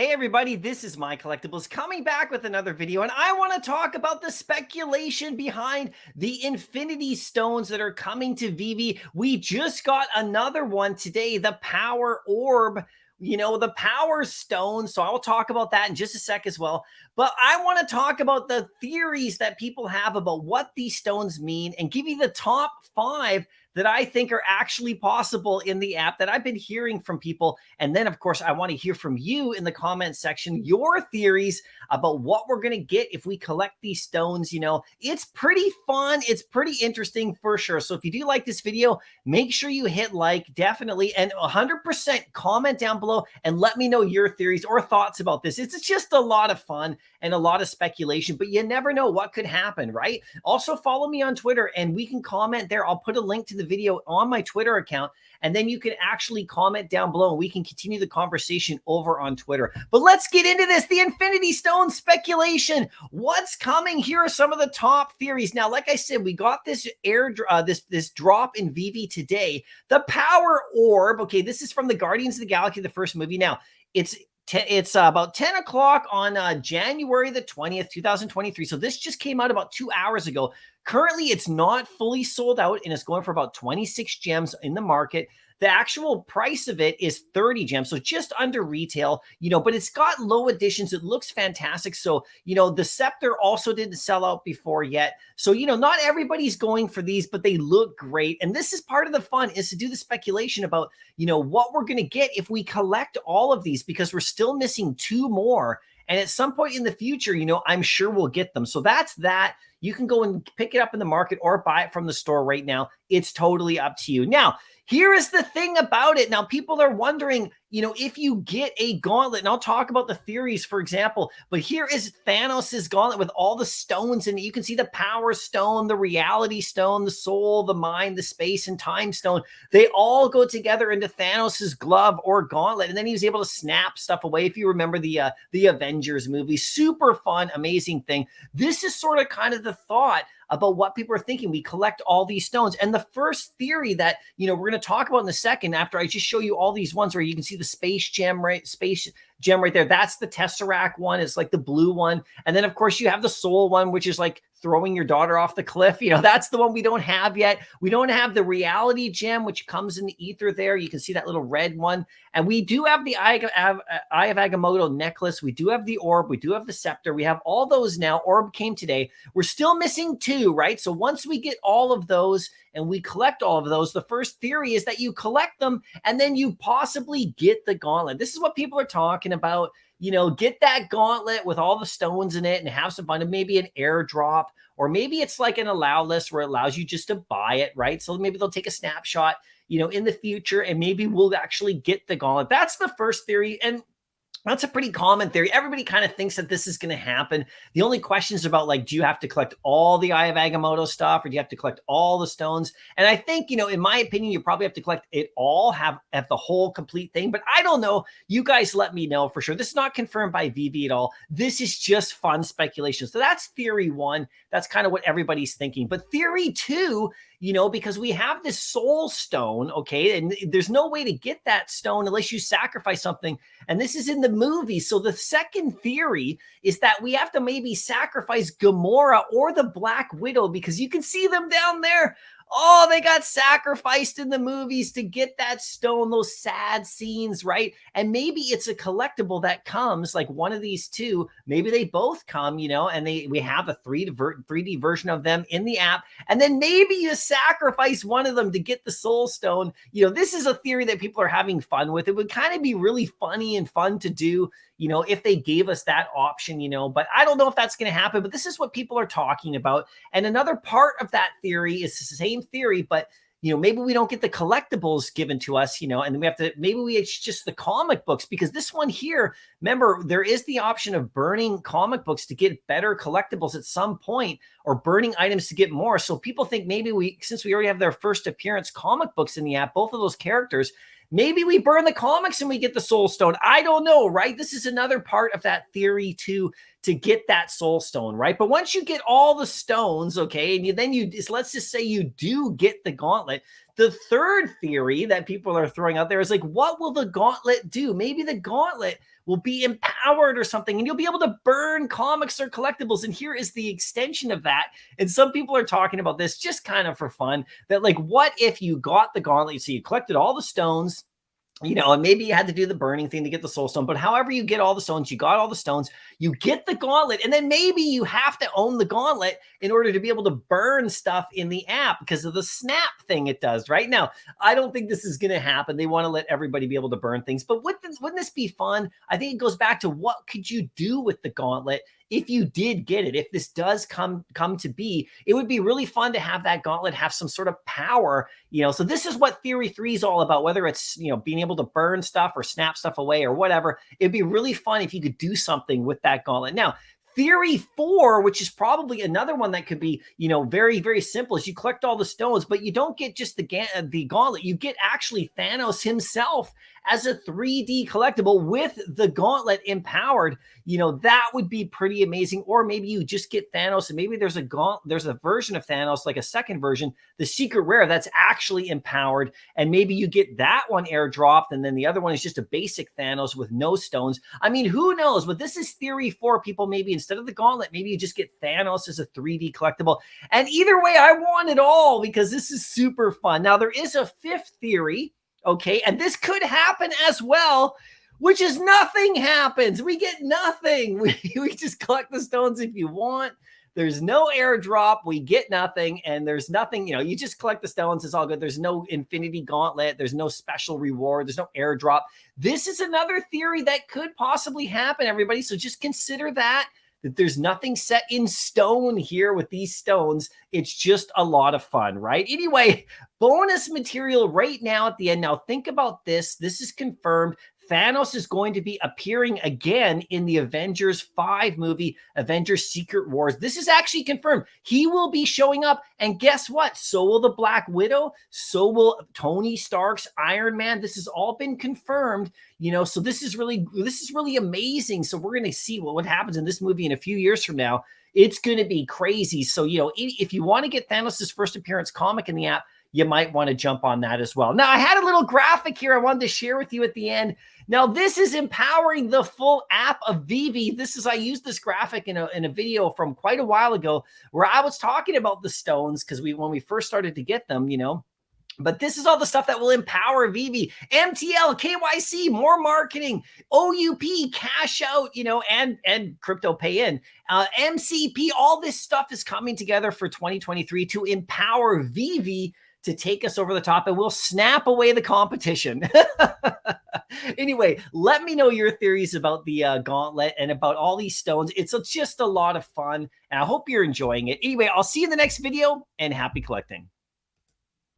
Hey everybody, this is MyCollectables coming back with another video, and I want to talk about the speculation behind the Infinity Stones that are coming to Veve. We just got another one today, the Power Orb, the Power Stone. So I'll talk about that in just a sec as well. But I want to talk about the theories that people have about what these stones mean and give you the top 5 that I think are actually possible in the app that I've been hearing from people. And then, of course, I want to hear from you in the comment section, your theories about what we're going to get if we collect these stones. It's pretty fun. It's pretty interesting for sure. So if you do like this video, make sure you hit like, definitely, and 100% comment down below and let me know your theories or thoughts about this. It's just a lot of fun and a lot of speculation, but you never know what could happen, right? Also, follow me on Twitter and we can comment there. I'll put a link to the video on my Twitter account, and then you can actually comment down below and we can continue the conversation over on Twitter. But let's get into this. The Infinity Stone speculation. What's coming? Here are some of the top theories. Now, like I said, we got this this drop in Veve today. The Power Orb. Okay, this is from the Guardians of the Galaxy, the first movie. Now, it's about 10 o'clock on January the 20th, 2023. So this just came out about 2 hours ago. Currently, it's not fully sold out, and it's going for about 26 gems in the market. The actual price of it is 30 gems, so just under retail, but it's got low editions. It looks fantastic. So, the Scepter also didn't sell out before yet. So, not everybody's going for these, but they look great. And this is part of the fun, is to do the speculation about, what we're going to get if we collect all of these, because we're still missing 2 more. And at some point in the future, I'm sure we'll get them. So that's that. You can go and pick it up in the market or buy it from the store right now. It's totally up to you. Now, here is the thing about it. Now, people are wondering, if you get a gauntlet, and I'll talk about the theories, for example, but here is Thanos's gauntlet with all the stones, and you can see the Power Stone, the Reality Stone, the Soul, the Mind, the Space, and Time Stone. They all go together into Thanos's glove or gauntlet, and then he was able to snap stuff away. If you remember the Avengers movie, super fun, amazing thing. This is sort of kind of the thought about what people are thinking. We collect all these stones. And the first theory that, we're going to talk about in a second, after I just show you all these ones where you can see the space gem right there. That's the Tesseract one. It's like the blue one. And then, of course, you have the Soul one, which is like throwing your daughter off the cliff. That's the one we don't have yet. We don't have the Reality Gem, which comes in the ether there. You can see that little red one. And we do have the Eye of Agamotto necklace. We do have the Orb. We do have the Scepter. We have all those now. Orb came today. We're still missing 2, right? So once we get all of those and we collect all of those, the first theory is that you collect them and then you possibly get the gauntlet. This is what people are talking about. Get that gauntlet with all the stones in it and have some fun, and maybe an airdrop, or maybe it's like an allow list where it allows you just to buy it, right? So maybe they'll take a snapshot, in the future, and maybe we'll actually get the gauntlet. That's the first theory. And that's a pretty common theory. Everybody kind of thinks that this is going to happen. The only question is about, like, do you have to collect all the Eye of Agamotto stuff, or do you have to collect all the stones? And I think, in my opinion, you probably have to collect it all, have the whole complete thing. But I don't know. You guys let me know for sure. This is not confirmed by Veve at all. This is just fun speculation. So that's theory 1. That's kind of what everybody's thinking. But theory 2, because we have this Soul Stone, okay, and there's no way to get that stone unless you sacrifice something. And this is in the movie. So the second theory is that we have to maybe sacrifice Gamora or the Black Widow, because you can see them down there. Oh, they got sacrificed in the movies to get that stone, those sad scenes, right? And maybe it's a collectible that comes, like one of these 2. Maybe they both come, and we have a 3D version of them in the app. And then maybe you sacrifice one of them to get the Soul Stone. This is a theory that people are having fun with. It would kind of be really funny and fun to do, if they gave us that option, but I don't know if that's going to happen. But this is what people are talking about. And another part of that theory is the same theory, but maybe we don't get the collectibles given to us, and we have to, it's just the comic books, because this one here, remember, there is the option of burning comic books to get better collectibles at some point, or burning items to get more. So people think maybe since we already have their first appearance comic books in the app, both of those characters, maybe we burn the comics and we get the Soul Stone. I don't know, right? This is another part of that theory 2 to get that soul stone, right? But once you get all the stones, okay, and let's just say you do get the gauntlet. The third theory that people are throwing out there is like, what will the gauntlet do? Maybe the gauntlet will be empowered or something, and you'll be able to burn comics or collectibles. And here is the extension of that. And some people are talking about this just kind of for fun, that like, what if you got the gauntlet? So you collected all the stones, and maybe you had to do the burning thing to get the soul stone, but however you get all the stones, you got all the stones, you get the gauntlet, and then maybe you have to own the gauntlet in order to be able to burn stuff in the app because of the snap thing it does. Right now, I don't think this is going to happen. They want to let everybody be able to burn things, but wouldn't this be fun? I think it goes back to what could you do with the gauntlet if you did get it. If this does come to be, it would be really fun to have that gauntlet have some sort of power, so this is what theory 3 is all about, whether it's, being able to burn stuff or snap stuff away or whatever. It'd be really fun if you could do something with that gauntlet. Now, theory 4, which is probably another one that could be, very, very simple, is you collect all the stones, but you don't get just the gauntlet. You get actually Thanos himself as a 3D collectible with the gauntlet empowered. That would be pretty amazing. Or maybe you just get Thanos, and maybe there's a version of Thanos, like a second version, the secret rare, that's actually empowered, and maybe you get that one airdropped, and then the other one is just a basic Thanos with no stones. I mean, who knows? But this is theory 4, people. Maybe instead of the gauntlet, maybe you just get Thanos as a 3D collectible. And either way, I want it all because this is super fun. Now, there is a 5th theory, okay, and this could happen as well, which is nothing happens. We get nothing. We just collect the stones if you want. There's no airdrop. We get nothing, and there's nothing, you just collect the stones. It's all good. There's no infinity gauntlet. There's no special reward. There's no airdrop. This is another theory that could possibly happen, everybody. So just consider that there's nothing set in stone here with these stones. It's just a lot of fun, right? Anyway, bonus material right now at the end. Now think about this. This is confirmed. Thanos is going to be appearing again in the Avengers 5 movie, Avengers Secret Wars. This is actually confirmed. He will be showing up, and guess what? So will the Black Widow. So will Tony Stark's Iron Man. This has all been confirmed, so this is really amazing. So we're going to see what happens in this movie in a few years from now. It's going to be crazy. So, if you want to get Thanos' first appearance comic in the app, you might want to jump on that as well. Now, I had a little graphic here I wanted to share with you at the end. Now, this is empowering the full app of Veve. I used this graphic in a video from quite a while ago where I was talking about the stones because when we first started to get them, but this is all the stuff that will empower Veve. MTL, KYC, more marketing, OUP, cash out, and crypto pay in. MCP, all this stuff is coming together for 2023 to empower Veve to take us over the top, and we'll snap away the competition. Anyway, let me know your theories about the gauntlet and about all these stones. It's just a lot of fun, and I hope you're enjoying it. Anyway, I'll see you in the next video, and happy collecting.